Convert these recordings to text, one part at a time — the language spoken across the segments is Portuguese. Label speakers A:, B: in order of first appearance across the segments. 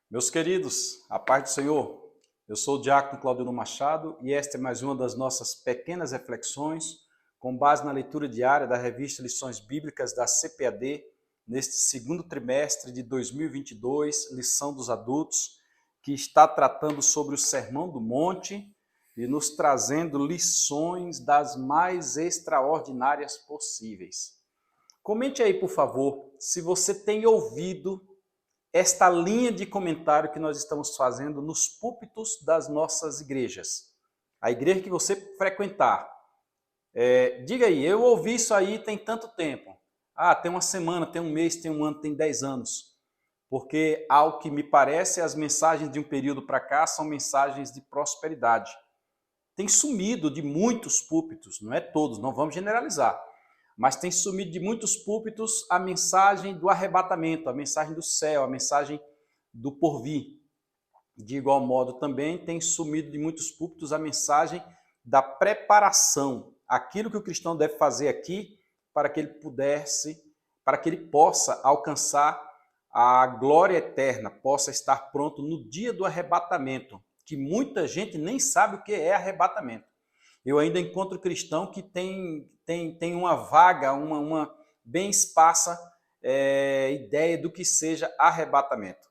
A: Meus queridos, a paz do Senhor. Eu sou o diácono Claudino Machado e esta é mais uma das nossas pequenas reflexões com base na leitura diária da revista Lições Bíblicas da CPAD neste segundo trimestre de 2022, lição dos adultos, que está tratando sobre o Sermão do Monte e nos trazendo lições das mais extraordinárias possíveis. Comente aí, por favor, se você tem ouvido esta linha de comentário que nós estamos fazendo nos púlpitos das nossas igrejas. A igreja que você frequentar. Diga aí, eu ouvi isso aí tem tanto tempo. Tem uma semana, tem um mês, tem um ano, tem 10 anos. Porque, ao que me parece, as mensagens de um período para cá são mensagens de prosperidade. Tem sumido de muitos púlpitos, não é todos, não vamos generalizar, mas tem sumido de muitos púlpitos a mensagem do arrebatamento, a mensagem do céu, a mensagem do porvir. De igual modo, também tem sumido de muitos púlpitos a mensagem da preparação, aquilo que o cristão deve fazer aqui para que ele possa alcançar a glória eterna, possa estar pronto no dia do arrebatamento, que muita gente nem sabe o que é arrebatamento. Eu ainda encontro cristão que tem uma vaga, uma bem esparsa ideia do que seja arrebatamento.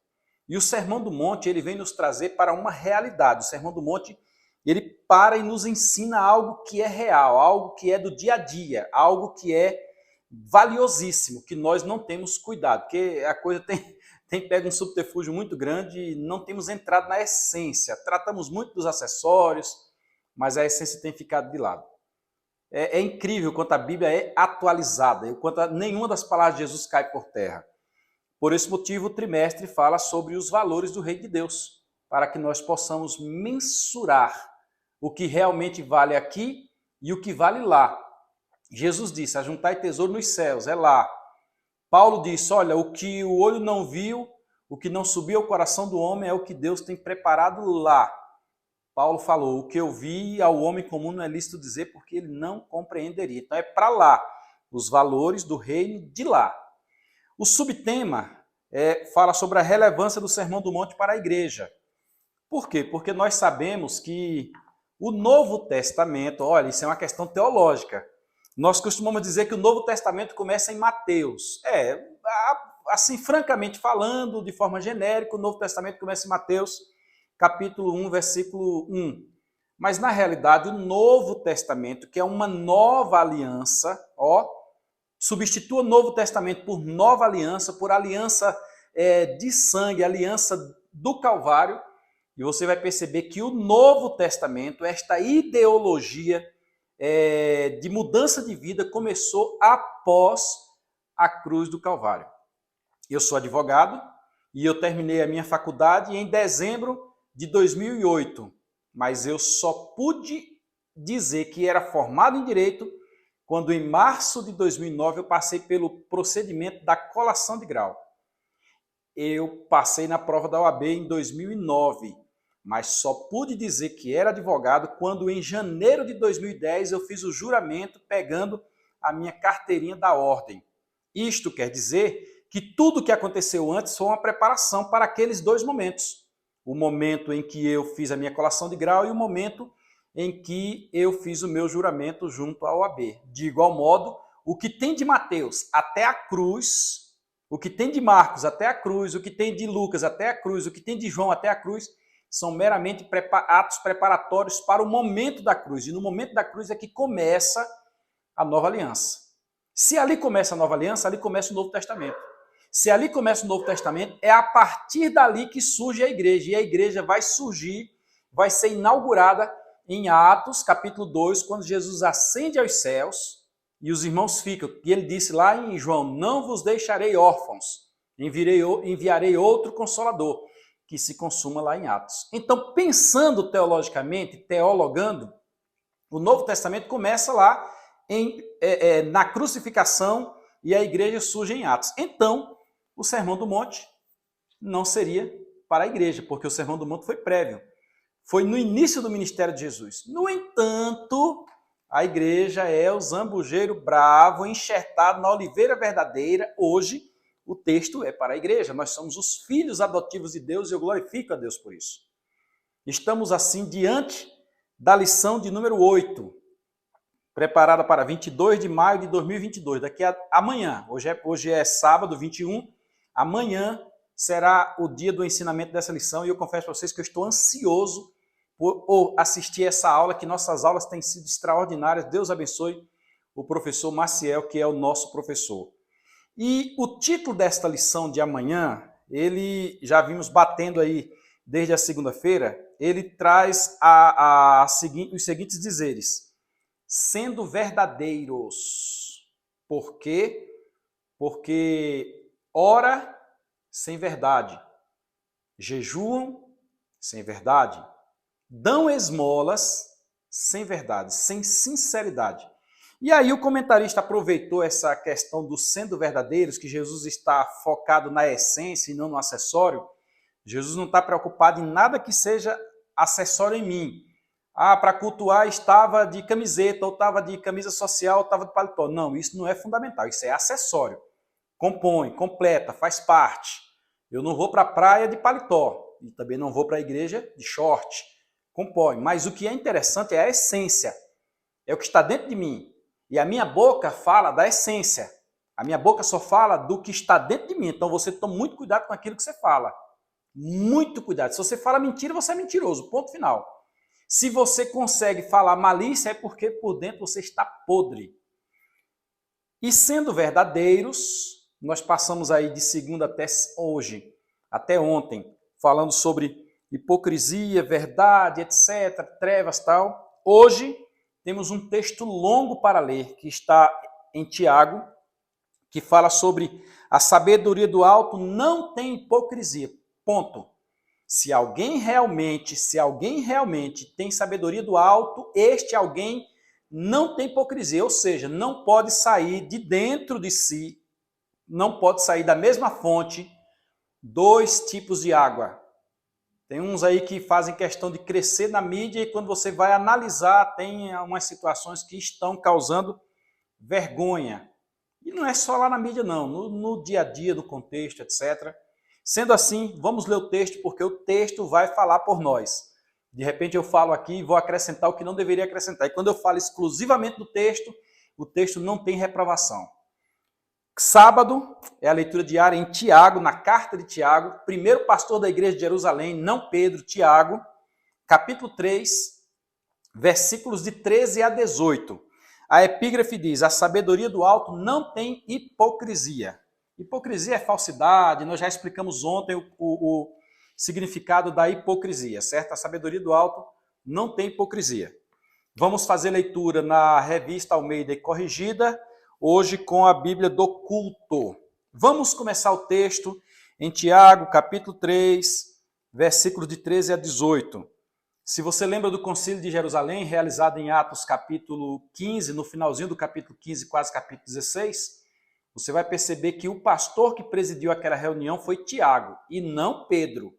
A: E o Sermão do Monte, ele vem nos trazer para uma realidade. O Sermão do Monte, ele para e nos ensina algo que é real, algo que é do dia a dia, algo que é valiosíssimo, que nós não temos cuidado, porque a coisa tem pego um subterfúgio muito grande e não temos entrado na essência. Tratamos muito dos acessórios, mas a essência tem ficado de lado. É incrível quanto a Bíblia é atualizada, quanto nenhuma das palavras de Jesus cai por terra. Por esse motivo, o trimestre fala sobre os valores do Reino de Deus, para que nós possamos mensurar o que realmente vale aqui e o que vale lá. Jesus disse, ajuntai tesouro nos céus, é lá. Paulo disse, olha, o que o olho não viu, o que não subiu ao coração do homem é o que Deus tem preparado lá. Paulo falou, o que eu vi ao homem comum não é lícito dizer porque ele não compreenderia. Então é para lá, os valores do reino de lá. O subtema fala sobre a relevância do Sermão do Monte para a igreja. Por quê? Porque nós sabemos que o Novo Testamento, olha, isso é uma questão teológica. Nós costumamos dizer que o Novo Testamento começa em Mateus. Assim, francamente falando, de forma genérica, o Novo Testamento começa em Mateus, capítulo 1, versículo 1. Mas, na realidade, o Novo Testamento, que é uma nova aliança, substitua o Novo Testamento por nova aliança, por aliança de sangue, aliança do Calvário, e você vai perceber que o Novo Testamento, esta ideologia de mudança de vida, começou após a cruz do Calvário. Eu sou advogado e eu terminei a minha faculdade em dezembro de 2008, mas eu só pude dizer que era formado em Direito quando em março de 2009 eu passei pelo procedimento da colação de grau. Eu passei na prova da OAB em 2009, mas só pude dizer que era advogado quando em janeiro de 2010 eu fiz o juramento pegando a minha carteirinha da ordem. Isto quer dizer que tudo que aconteceu antes foi uma preparação para aqueles dois momentos. O momento em que eu fiz a minha colação de grau e o momento em que eu fiz o meu juramento junto à OAB. De igual modo, o que tem de Mateus até a cruz, o que tem de Marcos até a cruz, o que tem de Lucas até a cruz, o que tem de João até a cruz, são meramente atos preparatórios para o momento da cruz. E no momento da cruz é que começa a nova aliança. Se ali começa a nova aliança, ali começa o Novo Testamento. Se ali começa o Novo Testamento, é a partir dali que surge a igreja. E a igreja vai surgir, vai ser inaugurada em Atos, capítulo 2, quando Jesus ascende aos céus e os irmãos ficam. E ele disse lá em João, não vos deixarei órfãos, enviarei outro Consolador, que se consuma lá em Atos. Então, pensando teologicamente, teologando, o Novo Testamento começa lá na crucificação e a igreja surge em Atos. Então, o Sermão do Monte não seria para a igreja, porque o Sermão do Monte foi prévio. Foi no início do ministério de Jesus. No entanto, a igreja é o zambujeiro bravo, enxertado na oliveira verdadeira, hoje, o texto é para a igreja. Nós somos os filhos adotivos de Deus e eu glorifico a Deus por isso. Estamos assim diante da lição de número 8, preparada para 22 de maio de 2022, daqui a amanhã. Hoje é sábado, 21, amanhã será o dia do ensinamento dessa lição e eu confesso para vocês que eu estou ansioso por assistir essa aula, que nossas aulas têm sido extraordinárias. Deus abençoe o professor Maciel, que é o nosso professor. E o título desta lição de amanhã, ele já vimos batendo aí desde a segunda-feira, ele traz os seguintes dizeres: sendo verdadeiros. Por quê? Porque ora sem verdade, jejuam sem verdade, dão esmolas sem verdade, sem sinceridade. E aí o comentarista aproveitou essa questão do sendo verdadeiros, que Jesus está focado na essência e não no acessório. Jesus não está preocupado em nada que seja acessório em mim. Para cultuar estava de camiseta, ou estava de camisa social, ou estava de paletó. Não, isso não é fundamental, isso é acessório. Compõe, completa, faz parte. Eu não vou para a praia de paletó, e também não vou para a igreja de short. Compõe, mas o que é interessante é a essência. É o que está dentro de mim. E a minha boca fala da essência. A minha boca só fala do que está dentro de mim. Então você toma muito cuidado com aquilo que você fala. Muito cuidado. Se você fala mentira, você é mentiroso. Ponto final. Se você consegue falar malícia, é porque por dentro você está podre. E sendo verdadeiros, nós passamos aí de segunda até hoje, até ontem, falando sobre hipocrisia, verdade, etc., trevas, tal. Hoje temos um texto longo para ler, que está em Tiago, que fala sobre a sabedoria do alto não tem hipocrisia. Ponto. Se alguém realmente tem sabedoria do alto, este alguém não tem hipocrisia, ou seja, não pode sair de dentro de si, não pode sair da mesma fonte dois tipos de água. Tem uns aí que fazem questão de crescer na mídia e quando você vai analisar, tem algumas situações que estão causando vergonha. E não é só lá na mídia não, no dia a dia, no contexto, etc. Sendo assim, vamos ler o texto, porque o texto vai falar por nós. De repente eu falo aqui e vou acrescentar o que não deveria acrescentar. E quando eu falo exclusivamente do texto, o texto não tem reprovação. Sábado é a leitura diária em Tiago, na carta de Tiago, primeiro pastor da igreja de Jerusalém, não Pedro, Tiago, capítulo 3, versículos de 13 a 18. A epígrafe diz: a sabedoria do alto não tem hipocrisia. Hipocrisia é falsidade, nós já explicamos ontem o significado da hipocrisia, certo? A sabedoria do alto não tem hipocrisia. Vamos fazer leitura na Revista Almeida e Corrigida, hoje com a Bíblia do Culto. Vamos começar o texto em Tiago, capítulo 3, versículos de 13 a 18. Se você lembra do Concílio de Jerusalém, realizado em Atos, capítulo 15, no finalzinho do capítulo 15, quase capítulo 16, você vai perceber que o pastor que presidiu aquela reunião foi Tiago, e não Pedro.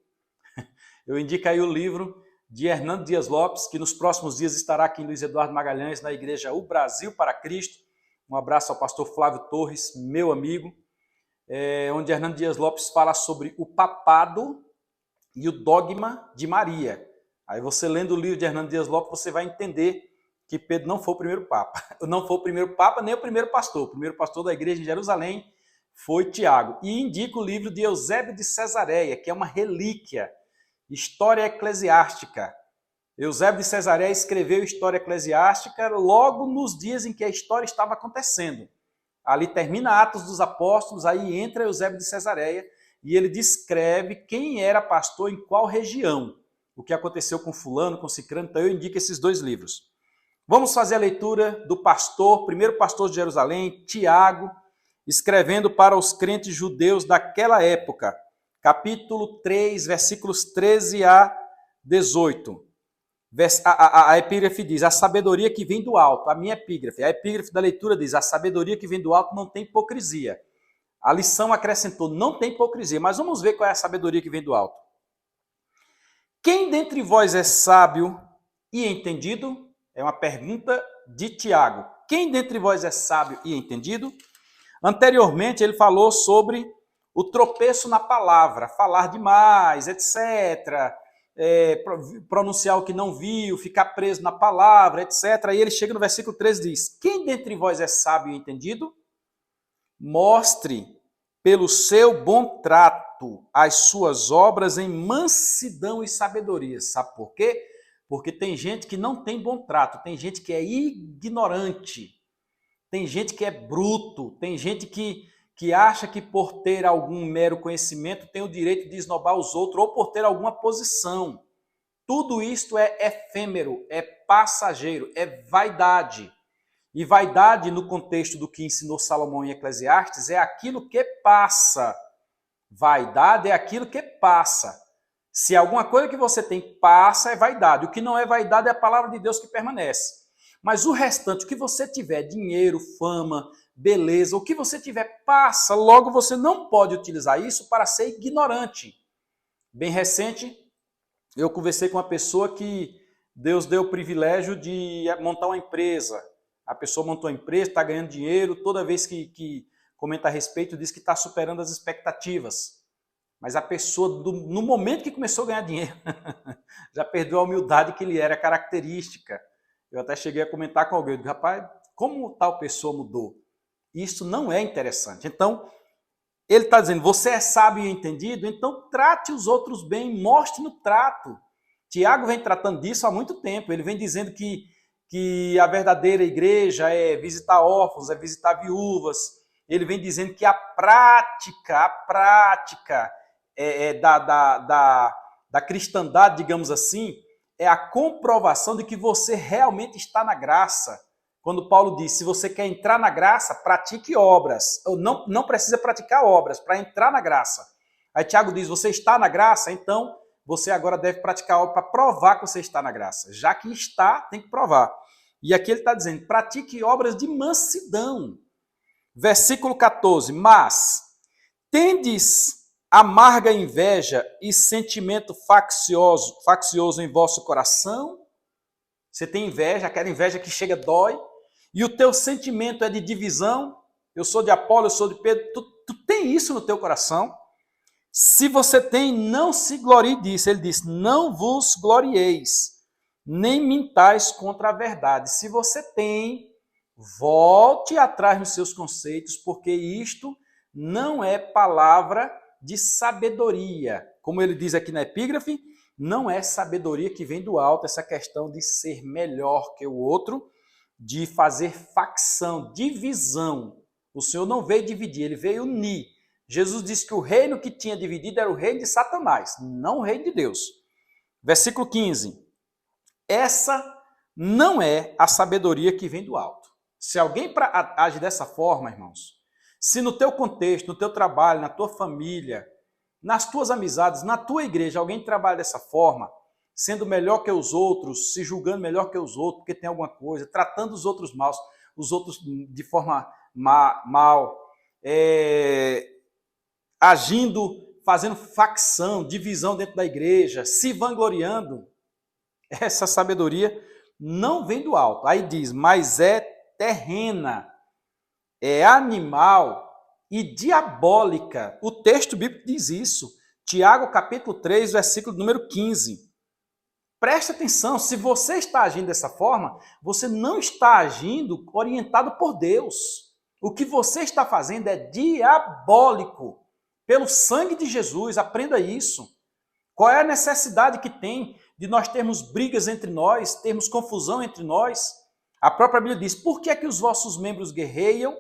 A: Eu indico aí o livro de Hernando Dias Lopes, que nos próximos dias estará aqui em Luiz Eduardo Magalhães, na igreja O Brasil para Cristo. Um abraço ao pastor Flávio Torres, meu amigo, onde Hernando Dias Lopes fala sobre o papado e o dogma de Maria. Aí você lendo o livro de Hernando Dias Lopes, você vai entender que Pedro não foi o primeiro papa. Não foi o primeiro papa, nem o primeiro pastor. O primeiro pastor da igreja de Jerusalém foi Tiago. E indica o livro de Eusébio de Cesareia, que é uma relíquia, História Eclesiástica. Eusébio de Cesareia escreveu História Eclesiástica logo nos dias em que a história estava acontecendo. Ali termina Atos dos Apóstolos, aí entra Eusébio de Cesareia e ele descreve quem era pastor em qual região, o que aconteceu com fulano, com cicrano. Então eu indico esses dois livros. Vamos fazer a leitura do pastor, primeiro pastor de Jerusalém, Tiago, escrevendo para os crentes judeus daquela época, capítulo 3, versículos 13 a 18. A epígrafe diz: a sabedoria que vem do alto. A minha epígrafe, a epígrafe da leitura diz: a sabedoria que vem do alto não tem hipocrisia. A lição acrescentou: não tem hipocrisia. Mas vamos ver qual é a sabedoria que vem do alto. Quem dentre vós é sábio e entendido? É uma pergunta de Tiago. Quem dentre vós é sábio e entendido? Anteriormente ele falou sobre o tropeço na palavra, falar demais, etc., pronunciar o que não viu, ficar preso na palavra, etc. Aí ele chega no versículo 13 e diz: quem dentre vós é sábio e entendido? Mostre pelo seu bom trato as suas obras em mansidão e sabedoria. Sabe por quê? Porque tem gente que não tem bom trato, tem gente que é ignorante, tem gente que é bruto, tem gente que acha que por ter algum mero conhecimento tem o direito de esnobar os outros ou por ter alguma posição. Tudo isto é efêmero, é passageiro, é vaidade. E vaidade, no contexto do que ensinou Salomão em Eclesiastes, é aquilo que passa. Vaidade é aquilo que passa. Se alguma coisa que você tem passa, é vaidade. O que não é vaidade é a palavra de Deus que permanece. Mas o restante, o que você tiver, dinheiro, fama, beleza, o que você tiver passa, logo você não pode utilizar isso para ser ignorante. Bem recente, eu conversei com uma pessoa que Deus deu o privilégio de montar uma empresa. A pessoa montou a empresa, está ganhando dinheiro, toda vez que comenta a respeito, diz que está superando as expectativas. Mas a pessoa, no momento que começou a ganhar dinheiro, já perdeu a humildade que lhe era característica. Eu até cheguei a comentar com alguém, eu digo, rapaz, como tal pessoa mudou? Isso não é interessante. Então, ele está dizendo, você é sábio e entendido, então trate os outros bem, mostre no trato. Tiago vem tratando disso há muito tempo, ele vem dizendo que a verdadeira igreja é visitar órfãos, é visitar viúvas. Ele vem dizendo que a prática da cristandade, digamos assim, é a comprovação de que você realmente está na graça. Quando Paulo diz, se você quer entrar na graça, pratique obras. Ou não precisa praticar obras para entrar na graça. Aí Tiago diz, você está na graça, então você agora deve praticar obra para provar que você está na graça. Já que está, tem que provar. E aqui ele está dizendo, pratique obras de mansidão. Versículo 14, mas tendes amarga inveja e sentimento faccioso em vosso coração? Você tem inveja, aquela inveja que chega dói, e o teu sentimento é de divisão, eu sou de Apolo, eu sou de Pedro, tu tem isso no teu coração? Se você tem, não se glorie disso. Ele diz, não vos glorieis, nem mintais contra a verdade. Se você tem, volte atrás nos seus conceitos, porque isto não é palavra de sabedoria. Como ele diz aqui na epígrafe, não é sabedoria que vem do alto, essa questão de ser melhor que o outro, de fazer facção, divisão. O Senhor não veio dividir, ele veio unir. Jesus disse que o reino que tinha dividido era o reino de Satanás, não o reino de Deus. Versículo 15. Essa não é a sabedoria que vem do alto. Se alguém age dessa forma, irmãos, se no teu contexto, no teu trabalho, na tua família, nas tuas amizades, na tua igreja, alguém trabalha dessa forma, sendo melhor que os outros, se julgando melhor que os outros, porque tem alguma coisa, tratando os outros mal, os outros de forma mal, agindo, fazendo facção, divisão dentro da igreja, se vangloriando, essa sabedoria não vem do alto. Aí diz, mas é terrena, é animal e diabólica. O texto bíblico diz isso. Tiago, capítulo 3, versículo número 15. Preste atenção, se você está agindo dessa forma, você não está agindo orientado por Deus. O que você está fazendo é diabólico. Pelo sangue de Jesus, aprenda isso. Qual é a necessidade que tem de nós termos brigas entre nós, termos confusão entre nós? A própria Bíblia diz, por que é que os vossos membros guerreiam,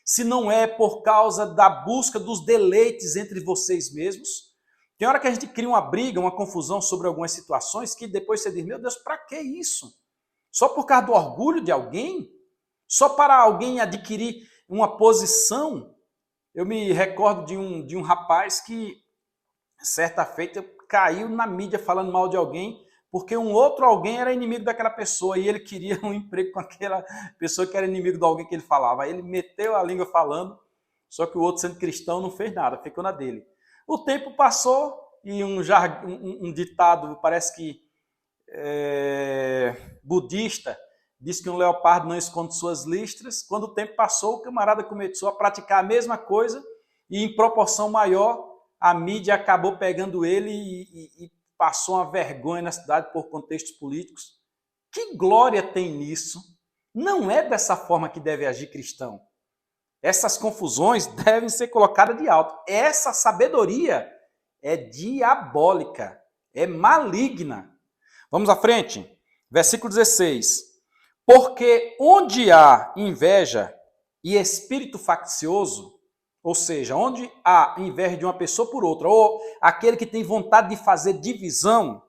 A: se não é por causa da busca dos deleites entre vocês mesmos? Tem hora que a gente cria uma briga, uma confusão sobre algumas situações que depois você diz, meu Deus, para que isso? Só por causa do orgulho de alguém? Só para alguém adquirir uma posição? Eu me recordo de um rapaz que, certa feita, caiu na mídia falando mal de alguém, porque um outro alguém era inimigo daquela pessoa e ele queria um emprego com aquela pessoa que era inimigo de alguém que ele falava. Aí ele meteu a língua falando, só que o outro, sendo cristão, não fez nada, ficou na dele. O tempo passou e um ditado, parece que budista, diz que um leopardo não esconde suas listras. Quando o tempo passou, o camarada começou a praticar a mesma coisa e em proporção maior, a mídia acabou pegando ele e passou uma vergonha na cidade por contextos políticos. Que glória tem nisso? Não é dessa forma que deve agir cristão. Essas confusões devem ser colocadas de alto. Essa sabedoria é diabólica, é maligna. Vamos à frente. Versículo 16. Porque onde há inveja e espírito faccioso, ou seja, onde há inveja de uma pessoa por outra, ou aquele que tem vontade de fazer divisão,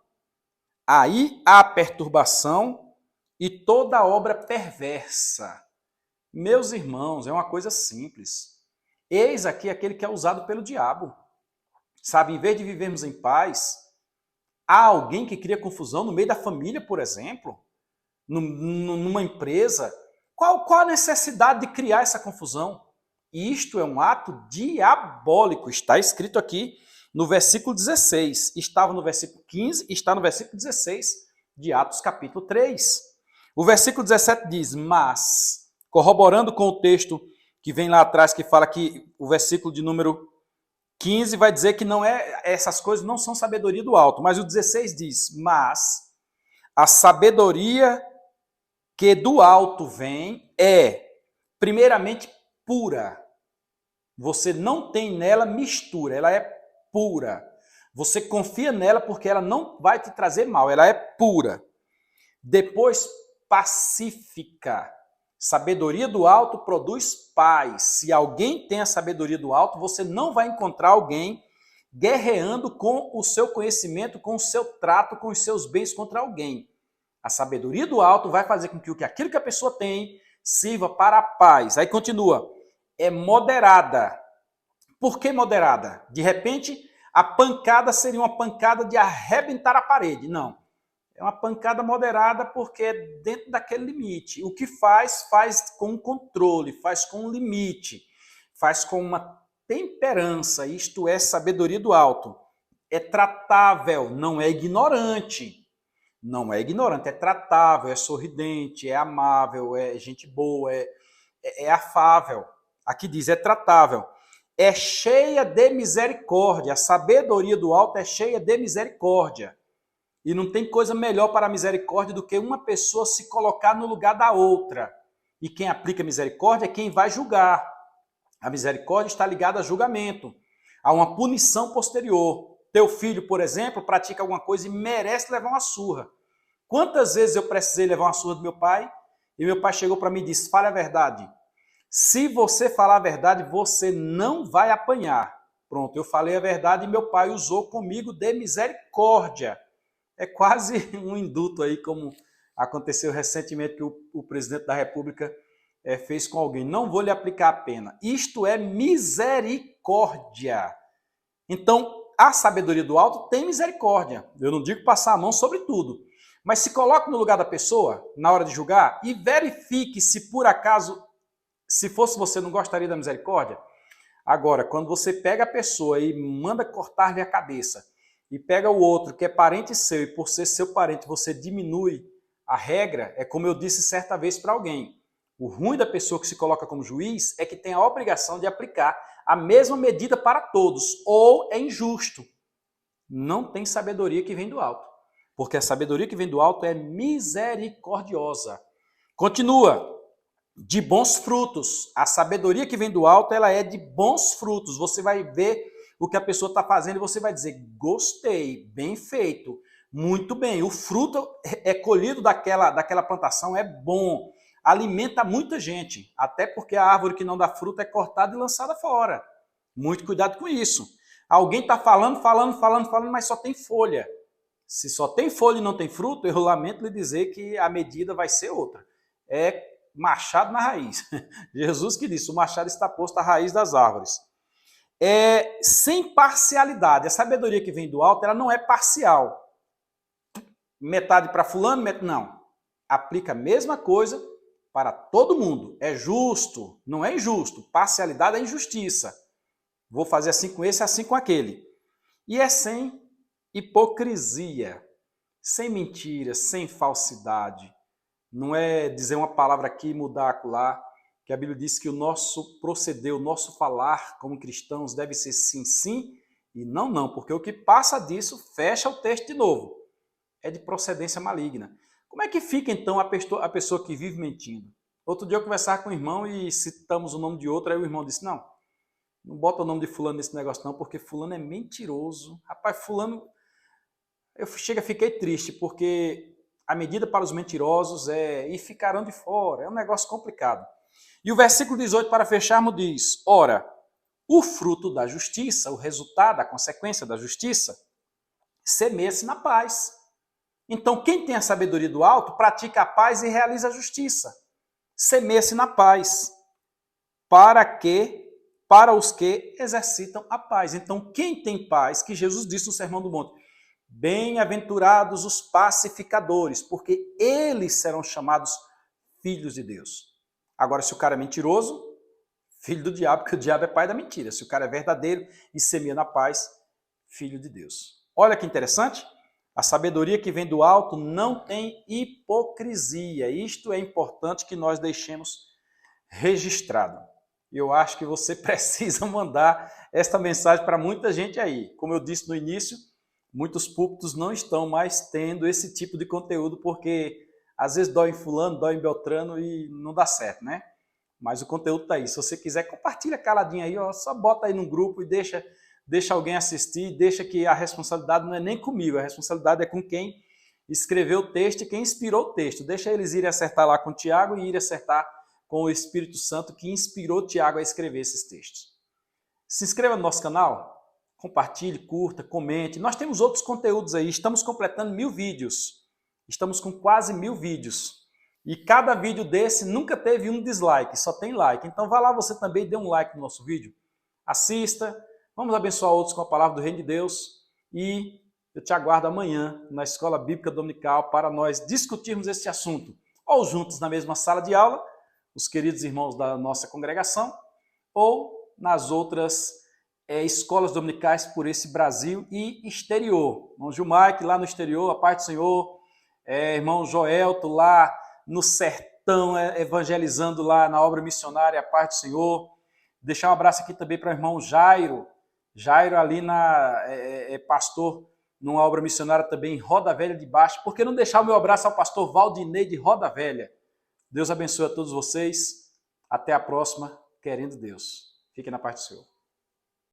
A: aí há perturbação e toda obra perversa. Meus irmãos, é uma coisa simples. Eis aqui aquele que é usado pelo diabo. Sabe, em vez de vivermos em paz, há alguém que cria confusão no meio da família, por exemplo, numa empresa. Qual a necessidade de criar essa confusão? Isto é um ato diabólico. Está escrito aqui no versículo 16. Estava no versículo 15, está no versículo 16 de Atos capítulo 3. O versículo 17 diz, mas, corroborando com o texto que vem lá atrás, que fala que o versículo de número 15 vai dizer que não é, essas coisas não são sabedoria do alto, mas o 16 diz, mas a sabedoria que do alto vem é, primeiramente, pura. Você não tem nela mistura, ela é pura. Você confia nela porque ela não vai te trazer mal, ela é pura. Depois, pacífica. Sabedoria do alto produz paz. Se alguém tem a sabedoria do alto, você não vai encontrar alguém guerreando com o seu conhecimento, com o seu trato, com os seus bens contra alguém. A sabedoria do alto vai fazer com que aquilo que a pessoa tem sirva para a paz. Aí continua. É moderada. Por que moderada? De repente, a pancada seria uma pancada de arrebentar a parede. Não. É uma pancada moderada porque é dentro daquele limite. O que faz com controle, faz com limite, faz com uma temperança. Isto é sabedoria do alto. É tratável, não é ignorante. Não é ignorante, é tratável, é sorridente, é amável, é gente boa, é afável. Aqui diz, é tratável. É cheia de misericórdia. A sabedoria do alto é cheia de misericórdia. E não tem coisa melhor para a misericórdia do que uma pessoa se colocar no lugar da outra. E quem aplica misericórdia é quem vai julgar. A misericórdia está ligada a julgamento, a uma punição posterior. Teu filho, por exemplo, pratica alguma coisa e merece levar uma surra. Quantas vezes eu precisei levar uma surra do meu pai e meu pai chegou para mim e disse, fale a verdade. Se você falar a verdade, você não vai apanhar. Pronto, eu falei a verdade e meu pai usou comigo de misericórdia. É quase um induto aí, como aconteceu recentemente que o presidente da República fez com alguém. Não vou lhe aplicar a pena. Isto é misericórdia. Então, a sabedoria do alto tem misericórdia. Eu não digo passar a mão sobre tudo. Mas se coloque no lugar da pessoa, na hora de julgar, e verifique se por acaso, se fosse você, não gostaria da misericórdia. Agora, quando você pega a pessoa e manda cortar-lhe a cabeça, e pega o outro que é parente seu, e por ser seu parente você diminui a regra, é como eu disse certa vez para alguém. O ruim da pessoa que se coloca como juiz é que tem a obrigação de aplicar a mesma medida para todos, ou é injusto. Não tem sabedoria que vem do alto, porque a sabedoria que vem do alto é misericordiosa. Continua, de bons frutos. A sabedoria que vem do alto, ela é de bons frutos. Você vai ver o que a pessoa está fazendo e você vai dizer, gostei, bem feito, muito bem. O fruto é colhido daquela plantação, é bom, alimenta muita gente, até porque a árvore que não dá fruto é cortada e lançada fora. Muito cuidado com isso. Alguém está falando, mas só tem folha. Se só tem folha e não tem fruto, eu lamento lhe dizer que a medida vai ser outra. É machado na raiz. Jesus que disse, o machado está posto à raiz das árvores. Sem parcialidade. A sabedoria que vem do alto, ela não é parcial. Metade para fulano, metade não. Aplica a mesma coisa para todo mundo. É justo, não é injusto. Parcialidade é injustiça. Vou fazer assim com esse, assim com aquele. E é sem hipocrisia, sem mentira, sem falsidade. Não é dizer uma palavra aqui e mudar acolá, que a Bíblia diz que o nosso proceder, o nosso falar como cristãos deve ser sim, sim e não, não, porque o que passa disso fecha o texto de novo. É de procedência maligna. Como é que fica então a pessoa que vive mentindo? Outro dia eu conversava com um irmão e citamos o nome de outro, aí o irmão disse, não bota o nome de fulano nesse negócio não, porque fulano é mentiroso. Rapaz, fulano... Fiquei triste, porque a medida para os mentirosos é e ficarão de fora, é um negócio complicado. E o versículo 18, para fecharmos, diz, ora, o fruto da justiça, o resultado, a consequência da justiça, semeia-se na paz. Então, quem tem a sabedoria do alto, pratica a paz e realiza a justiça. Semeia-se na paz. Para os que exercitam a paz. Então, quem tem paz, que Jesus disse no Sermão do Monte, bem-aventurados os pacificadores, porque eles serão chamados filhos de Deus. Agora, se o cara é mentiroso, filho do diabo, porque o diabo é pai da mentira. Se o cara é verdadeiro e semeia na paz, filho de Deus. Olha que interessante. A sabedoria que vem do alto não tem hipocrisia. Isto é importante que nós deixemos registrado. Eu acho que você precisa mandar esta mensagem para muita gente aí. Como eu disse no início, muitos púlpitos não estão mais tendo esse tipo de conteúdo, porque às vezes dói em fulano, dói em beltrano e não dá certo, né? Mas o conteúdo está aí. Se você quiser, compartilha caladinho aí, ó, só bota aí num grupo e deixa alguém assistir, deixa que a responsabilidade não é nem comigo, a responsabilidade é com quem escreveu o texto e quem inspirou o texto. Deixa eles irem acertar lá com o Tiago e irem acertar com o Espírito Santo que inspirou Tiago a escrever esses textos. Se inscreva no nosso canal, compartilhe, curta, comente. Nós temos outros conteúdos aí, estamos completando 1000 vídeos. Estamos com quase 1000 vídeos. E cada vídeo desse nunca teve um dislike, só tem like. Então vá lá você também, dê um like no nosso vídeo. Assista, vamos abençoar outros com a palavra do Reino de Deus. E eu te aguardo amanhã na Escola Bíblica Dominical para nós discutirmos esse assunto. Ou juntos na mesma sala de aula, os queridos irmãos da nossa congregação, ou nas outras escolas dominicais por esse Brasil e exterior. Irmão Gilmar, lá no exterior, a paz do Senhor. Irmão Joelto, lá no sertão, evangelizando lá na obra missionária, a paz do Senhor. Deixar um abraço aqui também para o irmão Jairo. Jairo ali pastor numa obra missionária também em Roda Velha de Baixo. Por que não deixar o meu abraço ao pastor Valdinei de Roda Velha? Deus abençoe a todos vocês. Até a próxima, querendo Deus. Fiquem na paz do Senhor.